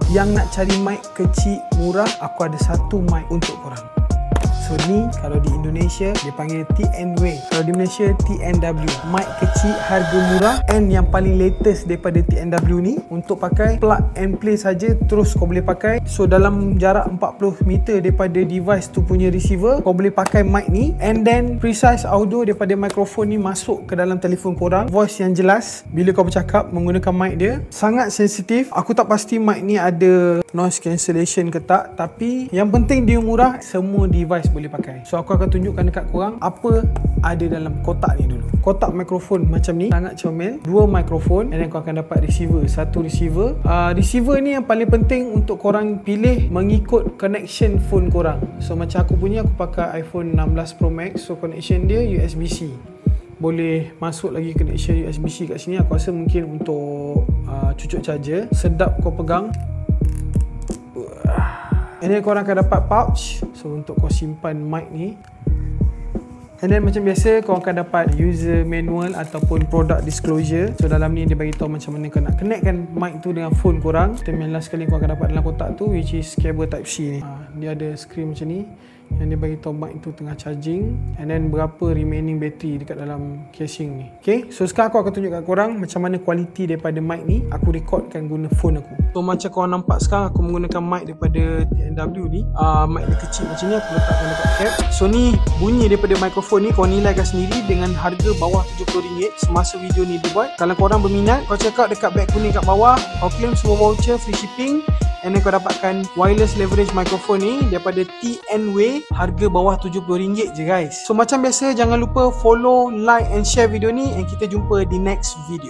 yang nak cari mic kecil murah, aku ada satu mic untuk korang. So ni kalau di Indonesia dia panggil TNW, kalau di Malaysia TNW. Mic kecil harga murah and yang paling latest daripada TNW ni, untuk pakai plug and play saja terus kau boleh pakai. So dalam jarak 40 meter daripada device tu punya receiver, kau boleh pakai mic ni, and then precise audio daripada mikrofon ni masuk ke dalam telefon korang. Voice yang jelas bila kau bercakap menggunakan mic dia. Sangat sensitif. Aku tak pasti mic ni ada noise cancellation ke tak, tapi yang penting dia murah, semua device boleh pakai. So aku akan tunjukkan dekat korang apa ada dalam kotak ni dulu. Kotak mikrofon macam ni, sangat comel. Dua mikrofon, and then kau akan dapat receiver, satu receiver. Receiver ni yang paling penting untuk korang pilih mengikut connection phone korang. So macam aku punya, aku pakai iPhone 16 Pro Max, so connection dia USB-C. Boleh masuk lagi connection USB-C kat sini. Aku rasa mungkin untuk cucuk charger. Sedap kau pegang. And then korang akan dapat pouch, so untuk kau simpan mic ni. And then macam biasa kau akan dapat user manual ataupun product disclosure. So dalam ni dia bagi tahu macam mana kau nak connectkan mic tu dengan phone korang. Term yang last kali kau akan dapat dalam kotak tu, which is cable type C ni. Dia ada screen macam ni yang dia bagi tahu mic tu tengah charging, and then berapa remaining battery dekat dalam casing ni. Okay, so sekarang aku akan tunjuk kat korang macam mana kualiti daripada mic ni aku recordkan guna phone aku. So macam korang nampak sekarang aku menggunakan mic daripada TNW ni. Mic dia kecil macam ni, aku letakkan dekat cap. So ni bunyi daripada mikrofon ni, kau nilaikan sendiri dengan harga bawah RM70 semasa video ni dibuat. Kalau korang berminat, kau check out dekat beg kuning kat bawah, kau claim semua voucher free shipping, and then kau dapatkan wireless leverage microphone ni daripada TNW, harga bawah RM70 je guys. So macam biasa, jangan lupa follow, like and share video ni, and kita jumpa di next video.